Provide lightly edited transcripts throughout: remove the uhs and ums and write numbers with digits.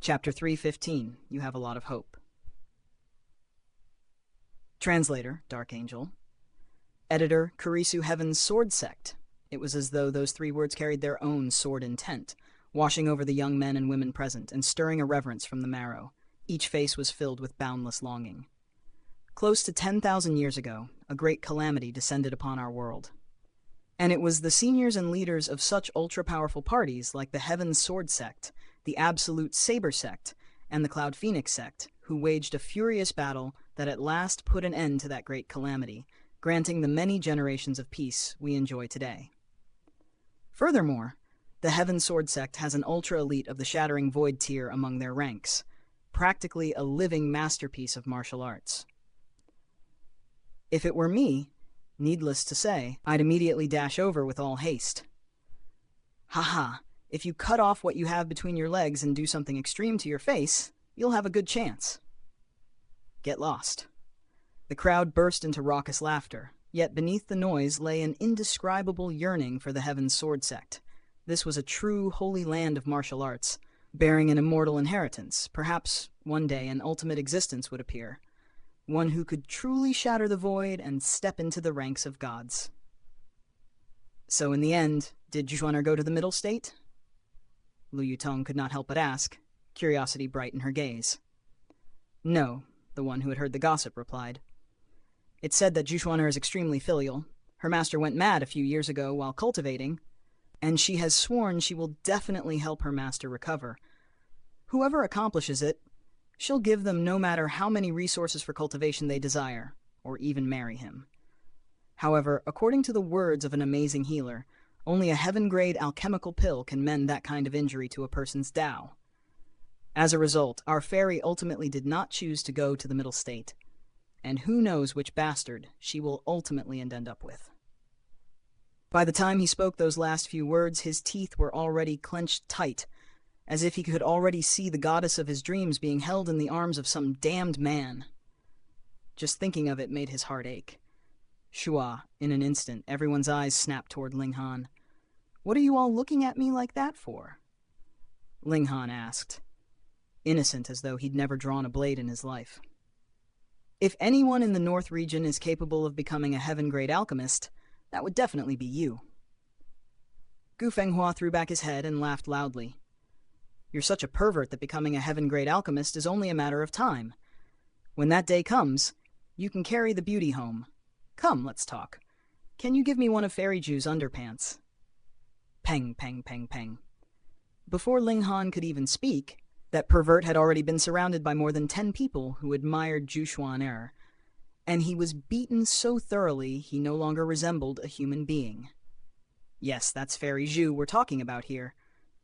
Chapter 3:15. You have a lot of hope. Translator, Dark Angel. Editor, Kurisu Heaven's Sword Sect. It was as though those three words carried their own sword intent, washing over the young men and women present and stirring a reverence from the marrow. Each face was filled with boundless longing. Close to 10,000 years ago, a great calamity descended upon our world. And it was the seniors and leaders of such ultra-powerful parties like the Heaven's Sword Sect, the Absolute Saber Sect, and the Cloud Phoenix Sect, who waged a furious battle that at last put an end to that great calamity, granting the many generations of peace we enjoy today. Furthermore, the Heaven Sword Sect has an ultra-elite of the Shattering Void tier among their ranks, practically a living masterpiece of martial arts. If it were me, needless to say, I'd immediately dash over with all haste. Haha, if you cut off what you have between your legs and do something extreme to your face, you'll have a good chance. Get lost. The crowd burst into raucous laughter, yet beneath the noise lay an indescribable yearning for the Heaven's Sword Sect. This was a true holy land of martial arts, bearing an immortal inheritance. Perhaps one day an ultimate existence would appear, one who could truly shatter the void and step into the ranks of gods. So in the end, did Zhuaner go to the middle state? Lu Yutong could not help but ask, curiosity bright in her gaze. No, the one who had heard the gossip replied. It's said that Zhuaner is extremely filial. Her master went mad a few years ago while cultivating, and she has sworn she will definitely help her master recover. Whoever accomplishes it, she'll give them no matter how many resources for cultivation they desire, or even marry him. However, according to the words of an amazing healer, only a heaven-grade alchemical pill can mend that kind of injury to a person's Dao. As a result, our fairy ultimately did not choose to go to the middle state, and who knows which bastard she will ultimately end up with. By the time he spoke those last few words, his teeth were already clenched tight, as if he could already see the goddess of his dreams being held in the arms of some damned man. Just thinking of it made his heart ache. Shua, in an instant, everyone's eyes snapped toward Ling Han. What are you all looking at me like that for? Ling Han asked, innocent as though he'd never drawn a blade in his life. If anyone in the North region is capable of becoming a heaven-grade alchemist, that would definitely be you. Gu Fenghua threw back his head and laughed loudly. You're such a pervert that becoming a heaven-grade alchemist is only a matter of time. When that day comes, you can carry the beauty home. Come, let's talk. Can you give me one of Fairy Jew's underpants? Peng, peng, peng, peng. Before Ling Han could even speak, that pervert had already been surrounded by more than 10 people who admired Zhu Xuaner, and he was beaten so thoroughly he no longer resembled a human being. Yes, that's Fairy Zhu we're talking about here,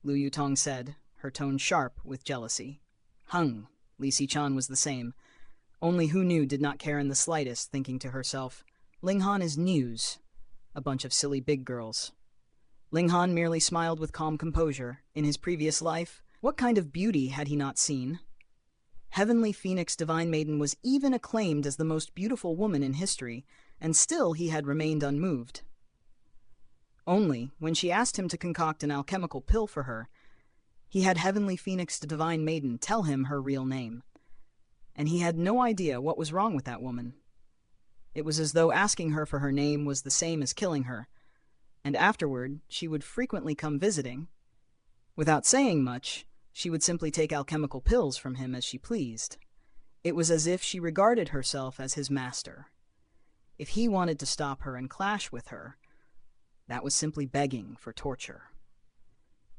Lu Yutong said, her tone sharp with jealousy. Hung, Li Xichan was the same. Only Hu Nu did not care in the slightest, thinking to herself, Ling Han is news. A bunch of silly big girls. Ling Han merely smiled with calm composure. In his previous life, what kind of beauty had he not seen? Heavenly Phoenix Divine Maiden was even acclaimed as the most beautiful woman in history, and still he had remained unmoved. Only, when she asked him to concoct an alchemical pill for her, he had Heavenly Phoenix Divine Maiden tell him her real name, and he had no idea what was wrong with that woman. It was as though asking her for her name was the same as killing her, and afterward she would frequently come visiting. Without saying much, she would simply take alchemical pills from him as she pleased. It was as if she regarded herself as his master. If he wanted to stop her and clash with her, that was simply begging for torture.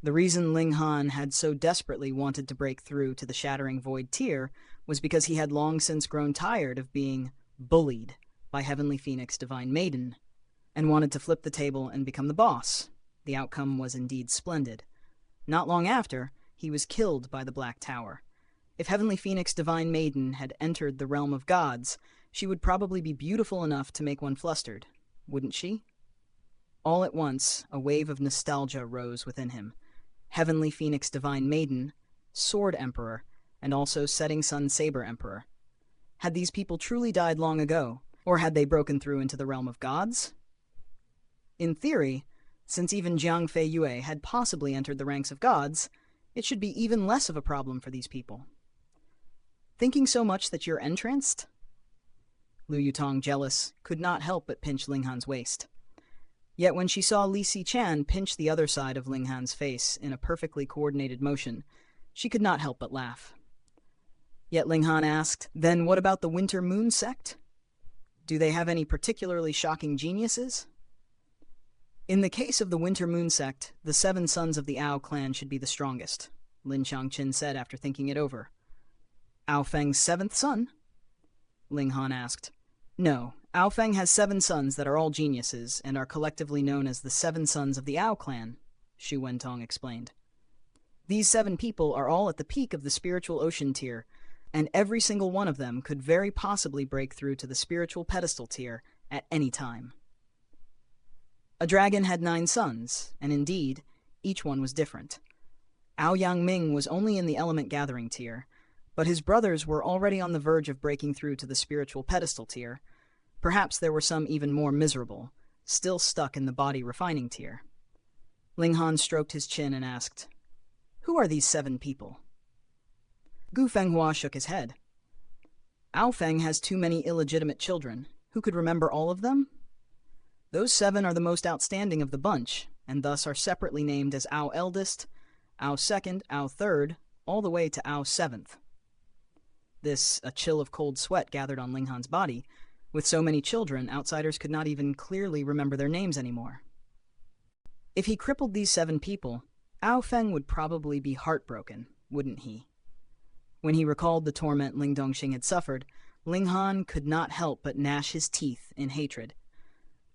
The reason Ling Han had so desperately wanted to break through to the Shattering Void tier was because he had long since grown tired of being bullied by Heavenly Phoenix Divine Maiden, and wanted to flip the table and become the boss. The outcome was indeed splendid. Not long after, he was killed by the Black Tower. If Heavenly Phoenix Divine Maiden had entered the realm of gods, she would probably be beautiful enough to make one flustered, wouldn't she? All at once, a wave of nostalgia rose within him. Heavenly Phoenix Divine Maiden, Sword Emperor, and also Setting Sun Saber Emperor. Had these people truly died long ago, or had they broken through into the realm of gods? In theory, since even Jiang Fei Yue had possibly entered the ranks of gods, it should be even less of a problem for these people. Thinking so much that you're entranced? Lu Yutong, jealous, could not help but pinch Ling Han's waist. Yet when she saw Li Si-chan pinch the other side of Ling Han's face in a perfectly coordinated motion, she could not help but laugh. Yet Ling Han asked, "Then what about the Winter Moon sect? Do they have any particularly shocking geniuses?" "In the case of the Winter Moon sect, the 7 sons of the Ao clan should be the strongest," Lin Changqin said after thinking it over. "Ao Feng's 7th son?" Ling Han asked. "No, Ao Feng has 7 sons that are all geniuses and are collectively known as the 7 sons of the Ao clan," Xu Wentong explained. "These 7 people are all at the peak of the spiritual ocean tier, and every single one of them could very possibly break through to the spiritual pedestal tier at any time." A dragon had 9 sons, and indeed, each one was different. Ao Yangming was only in the element gathering tier, but his brothers were already on the verge of breaking through to the spiritual pedestal tier. Perhaps there were some even more miserable, still stuck in the body refining tier. Ling Han stroked his chin and asked, "Who are these 7 people?" Gu Fenghua shook his head. "Ao Feng has too many illegitimate children. Who could remember all of them? Those 7 are the most outstanding of the bunch, and thus are separately named as Ao Eldest, Ao Second, Ao Third, all the way to Ao 7th. A chill of cold sweat gathered on Ling Han's body. With so many children, outsiders could not even clearly remember their names anymore. If he crippled these 7 people, Ao Feng would probably be heartbroken, wouldn't he? When he recalled the torment Ling Dongxing had suffered, Ling Han could not help but gnash his teeth in hatred.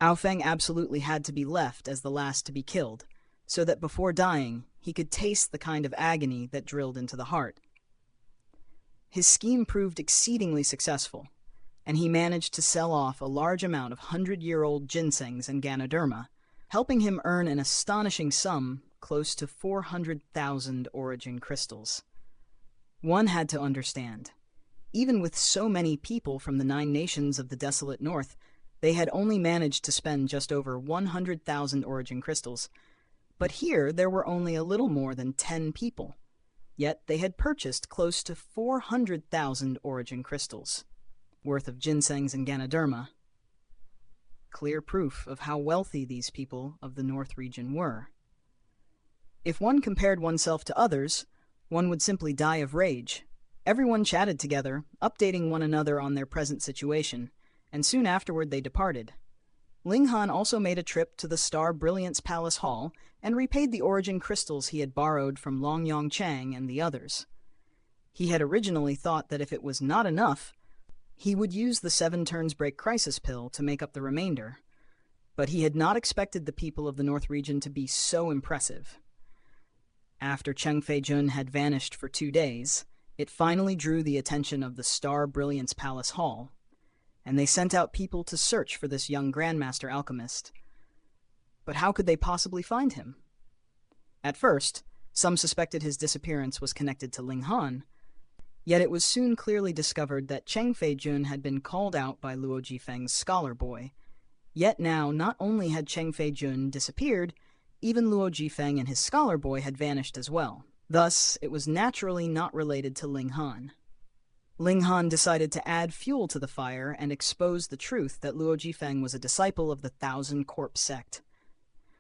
Ao Feng absolutely had to be left as the last to be killed, so that before dying, he could taste the kind of agony that drilled into the heart. His scheme proved exceedingly successful, and he managed to sell off a large amount of 100-year-old ginsengs and Ganoderma, helping him earn an astonishing sum close to 400,000 origin crystals. One had to understand, even with so many people from the 9 nations of the desolate north, they had only managed to spend just over 100,000 origin crystals. But here there were only a little more than 10 people, yet they had purchased close to 400,000 origin crystals worth of ginsengs and Ganoderma. Clear proof of how wealthy these people of the North region were. If one compared oneself to others, one would simply die of rage. Everyone chatted together, updating one another on their present situation, and soon afterward they departed. Ling Han also made a trip to the Star Brilliance Palace Hall and repaid the origin crystals he had borrowed from Long Yong Chang and the others. He had originally thought that if it was not enough, he would use the 7 turns break crisis pill to make up the remainder, but he had not expected the people of the North region to be so impressive. After Cheng Fei-jun had vanished for 2 days, it finally drew the attention of the Star Brilliance Palace Hall, and they sent out people to search for this young Grandmaster Alchemist. But how could they possibly find him? At first, some suspected his disappearance was connected to Ling Han, yet it was soon clearly discovered that Cheng Fei-jun had been called out by Luo Jifeng's scholar boy. Yet now, not only had Cheng Fei-jun disappeared, even Luo Jifeng and his scholar boy had vanished as well. Thus, it was naturally not related to Ling Han. Ling Han decided to add fuel to the fire and expose the truth that Luo Jifeng was a disciple of the Thousand Corpse sect,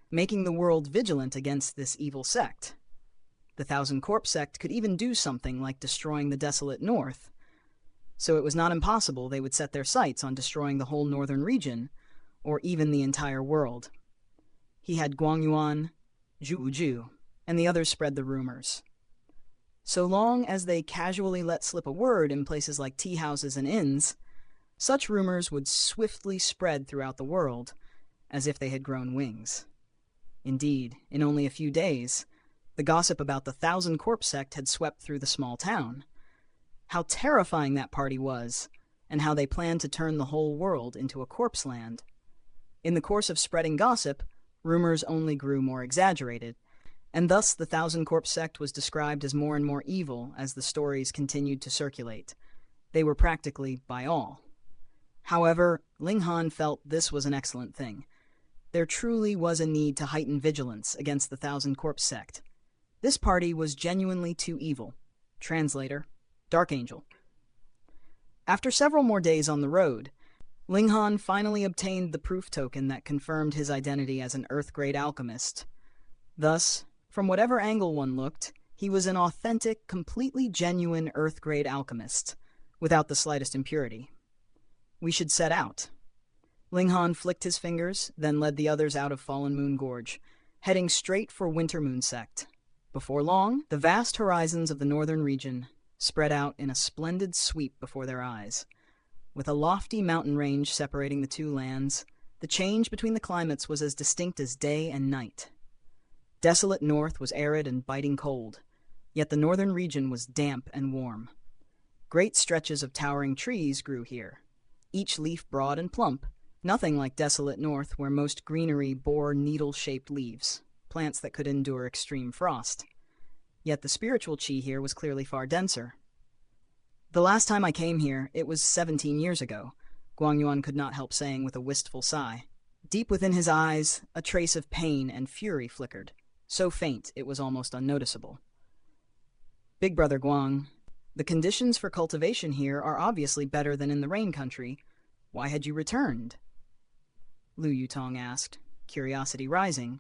making the world vigilant against this evil sect. The Thousand Corpse sect could even do something like destroying the desolate north, so it was not impossible they would set their sights on destroying the whole northern region, or even the entire world. He had Guangyuan, Zhu Wuju, and the others spread the rumors. So long as they casually let slip a word in places like tea houses and inns, such rumors would swiftly spread throughout the world, as if they had grown wings. Indeed, in only a few days, the gossip about the Thousand Corpse sect had swept through the small town. How terrifying that party was, and how they planned to turn the whole world into a corpse land. In the course of spreading gossip, rumors only grew more exaggerated, and thus the Thousand Corpse sect was described as more and more evil as the stories continued to circulate. They were practically by all. However, Ling Han felt this was an excellent thing. There truly was a need to heighten vigilance against the Thousand Corpse sect. This party was genuinely too evil. Translator, Dark Angel. After several more days on the road, Ling Han finally obtained the proof token that confirmed his identity as an Earth-grade alchemist. Thus, from whatever angle one looked, he was an authentic, completely genuine Earth-grade alchemist, without the slightest impurity. We should set out. Ling Han flicked his fingers, then led the others out of Fallen Moon Gorge, heading straight for Winter Moon Sect. Before long, the vast horizons of the northern region spread out in a splendid sweep before their eyes. With a lofty mountain range separating the two lands, the change between the climates was as distinct as day and night. Desolate north was arid and biting cold, yet the northern region was damp and warm. Great stretches of towering trees grew here, each leaf broad and plump, nothing like desolate north where most greenery bore needle-shaped leaves, plants that could endure extreme frost. Yet the spiritual chi here was clearly far denser. The last time I came here, it was 17 years ago, Guangyuan could not help saying with a wistful sigh. Deep within his eyes, a trace of pain and fury flickered, so faint it was almost unnoticeable. Big Brother Guang, the conditions for cultivation here are obviously better than in the Rain Country. Why had you returned? Lu Yutong asked, curiosity rising.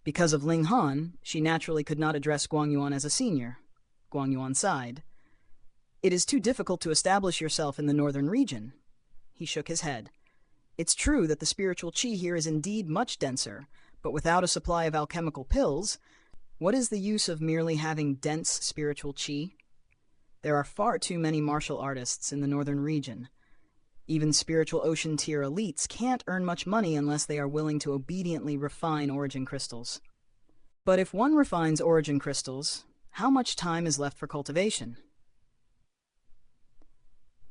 Because of Ling Han, she naturally could not address Guangyuan as a senior. Guangyuan sighed. It is too difficult to establish yourself in the northern region. He shook his head. It's true that the spiritual chi here is indeed much denser, but without a supply of alchemical pills, what is the use of merely having dense spiritual chi? There are far too many martial artists in the northern region. Even spiritual ocean tier elites can't earn much money unless they are willing to obediently refine origin crystals. But if one refines origin crystals, how much time is left for cultivation?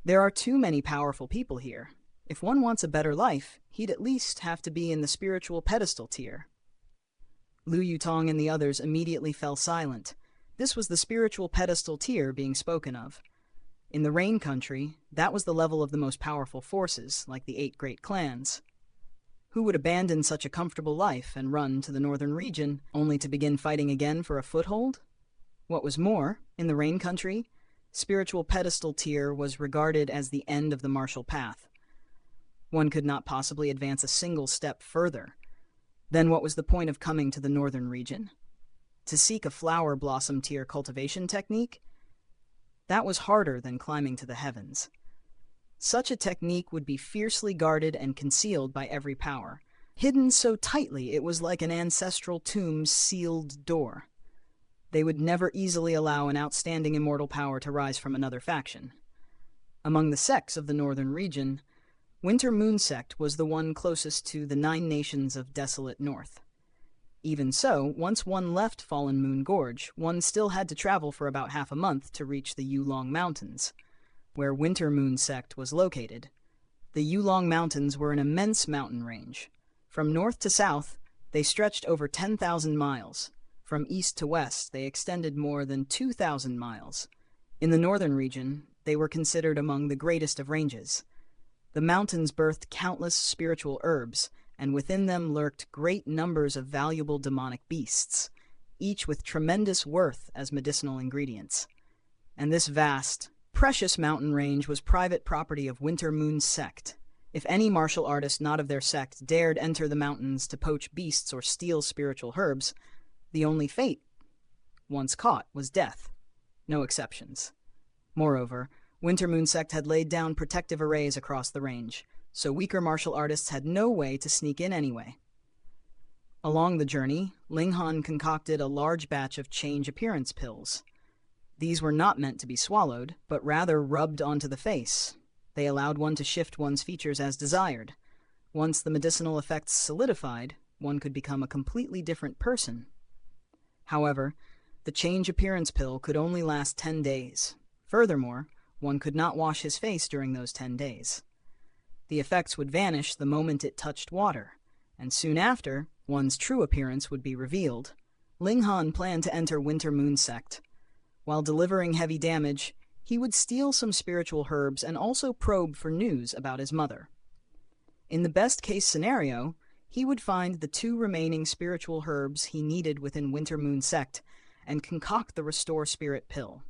There are too many powerful people here. If one wants a better life, he'd at least have to be in the spiritual pedestal tier. Lu Yutong and the others immediately fell silent. This was the spiritual pedestal tier being spoken of. In the Rain Country, that was the level of the most powerful forces, like the 8 great clans. Who would abandon such a comfortable life and run to the northern region, only to begin fighting again for a foothold? What was more, in the Rain Country, spiritual pedestal tier was regarded as the end of the martial path. One could not possibly advance a single step further. Then what was the point of coming to the northern region? To seek a flower blossom tier cultivation technique? That was harder than climbing to the heavens. Such a technique would be fiercely guarded and concealed by every power, hidden so tightly it was like an ancestral tomb's sealed door. They would never easily allow an outstanding immortal power to rise from another faction. Among the sects of the northern region, Winter Moon Sect was the one closest to the 9 nations of Desolate North. Even so, once one left Fallen Moon Gorge, one still had to travel for about half a month to reach the Yulong Mountains, where Winter Moon Sect was located. The Yulong Mountains were an immense mountain range. From north to south, they stretched over 10,000 miles. From east to west, they extended more than 2,000 miles. In the northern region, they were considered among the greatest of ranges. The mountains birthed countless spiritual herbs, and within them lurked great numbers of valuable demonic beasts, each with tremendous worth as medicinal ingredients. And this vast, precious mountain range was private property of Winter Moon Sect. If any martial artist not of their sect dared enter the mountains to poach beasts or steal spiritual herbs, the only fate, once caught, was death. No exceptions. Moreover, Winter Moon Sect had laid down protective arrays across the range, so weaker martial artists had no way to sneak in anyway. Along the journey, Ling Han concocted a large batch of change appearance pills. These were not meant to be swallowed, but rather rubbed onto the face. They allowed one to shift one's features as desired. Once the medicinal effects solidified, one could become a completely different person. However, the change appearance pill could only last 10 days. Furthermore, one could not wash his face during those 10 days. The effects would vanish the moment it touched water, and soon after, one's true appearance would be revealed. Ling Han planned to enter Winter Moon Sect. While delivering heavy damage, he would steal some spiritual herbs and also probe for news about his mother. In the best-case scenario, he would find the 2 remaining spiritual herbs he needed within Winter Moon Sect and concoct the Restore Spirit pill.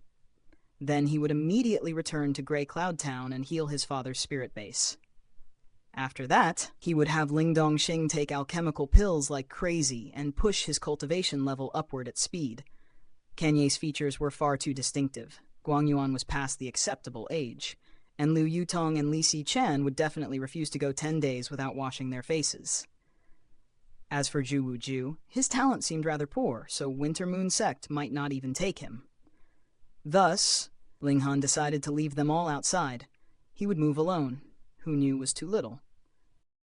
Then he would immediately return to Grey Cloud Town and heal his father's spirit base. After that, he would have Ling Dongxing take alchemical pills like crazy and push his cultivation level upward at speed. Kanye's features were far too distinctive. Guang Yuan was past the acceptable age, and Liu Yutong and Li Si Chen would definitely refuse to go 10 days without washing their faces. As for Zhu Wuju, his talent seemed rather poor, so Winter Moon Sect might not even take him. Thus, Ling Han decided to leave them all outside. He would move alone. Hu Niu was too little.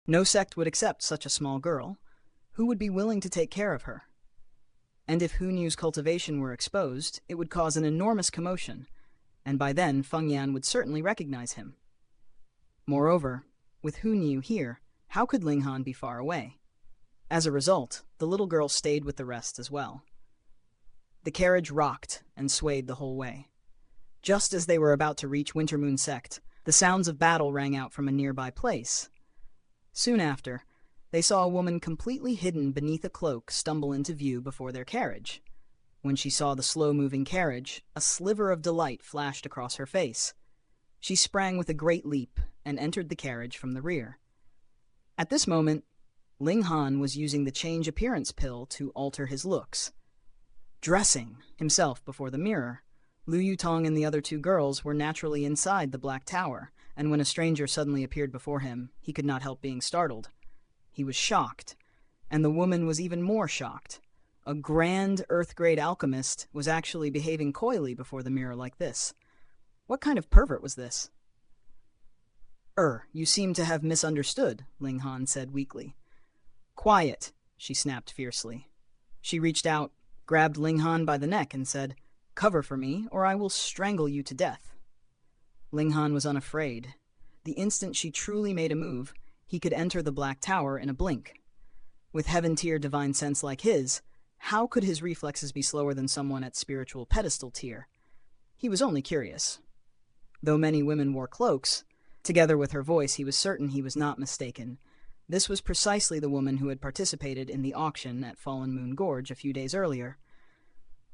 No sect would accept such a small girl. Who would be willing to take care of her? And if Hu Niu's cultivation were exposed, it would cause an enormous commotion, and by then Feng Yan would certainly recognize him. Moreover, with Hu Niu here, how could Ling Han be far away? As a result, the little girl stayed with the rest as well. The carriage rocked and swayed the whole way. Just as they were about to reach Winter Moon Sect, the sounds of battle rang out from a nearby place. Soon after, they saw a woman completely hidden beneath a cloak stumble into view before their carriage. When she saw the slow-moving carriage, a sliver of delight flashed across her face. She sprang with a great leap and entered the carriage from the rear. At this moment, Ling Han was using the change appearance pill to alter his looks. Dressing himself before the mirror, Liu Yutong and the other two girls were naturally inside the Black Tower, and when a stranger suddenly appeared before him, he could not help being startled. He was shocked, and the woman was even more shocked. A grand Earth-grade alchemist was actually behaving coyly before the mirror like this. What kind of pervert was this? You seem to have misunderstood," Ling Han said weakly. "Quiet," she snapped fiercely. She reached out, grabbed Ling Han by the neck and said, "Cover for me, or I will strangle you to death." Ling Han was unafraid. The instant she truly made a move, he could enter the Black Tower in a blink. With heaven-tier divine sense like his, how could his reflexes be slower than someone at spiritual pedestal tier? He was only curious. Though many women wore cloaks, together with her voice he was certain he was not mistaken. This was precisely the woman who had participated in the auction at Fallen Moon Gorge a few days earlier.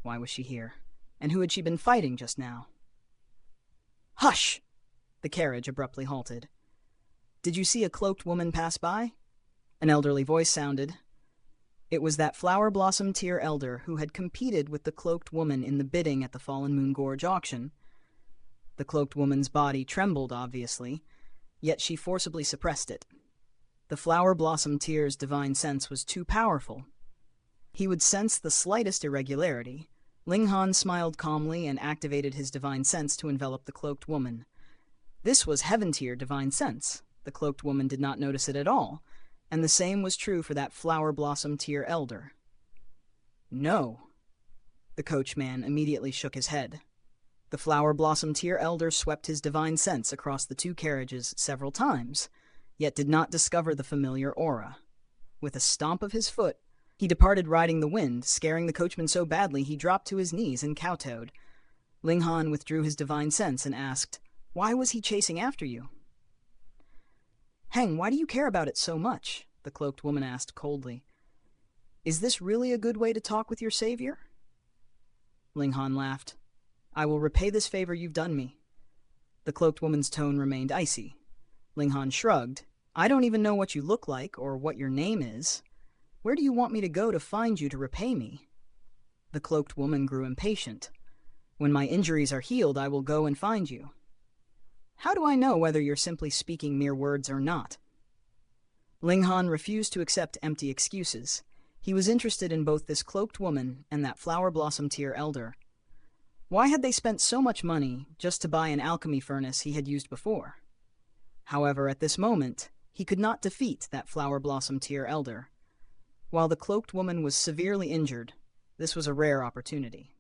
Why was she here? And who had she been fighting just now? "Hush!" The carriage abruptly halted. "Did you see a cloaked woman pass by?" An elderly voice sounded. It was that Flower Blossom tier elder who had competed with the cloaked woman in the bidding at the Fallen Moon Gorge auction. The cloaked woman's body trembled, obviously, yet she forcibly suppressed it. The Flower Blossom tier's divine sense was too powerful. He would sense the slightest irregularity. Ling Han smiled calmly and activated his divine sense to envelop the cloaked woman. This was heaven-tier divine sense. The cloaked woman did not notice it at all, and the same was true for that Flower Blossom tier elder. "No." The coachman immediately shook his head. The Flower Blossom tier elder swept his divine sense across the two carriages several times, yet did not discover the familiar aura. With a stomp of his foot, he departed riding the wind, scaring the coachman so badly he dropped to his knees and kowtowed. Ling Han withdrew his divine sense and asked, "Why was he chasing after you?" "Heng, why do you care about it so much?" the cloaked woman asked coldly. "Is this really a good way to talk with your savior?" Ling Han laughed. "I will repay this favor you've done me." The cloaked woman's tone remained icy. Ling Han shrugged. "I don't even know what you look like or what your name is. Where do you want me to go to find you to repay me?" The cloaked woman grew impatient. "When my injuries are healed, I will go and find you." "How do I know whether you're simply speaking mere words or not?" Ling Han refused to accept empty excuses. He was interested in both this cloaked woman and that Flower Blossom tier elder. Why had they spent so much money just to buy an alchemy furnace he had used before? However, at this moment, he could not defeat that Flower Blossom tier elder. While the cloaked woman was severely injured, this was a rare opportunity.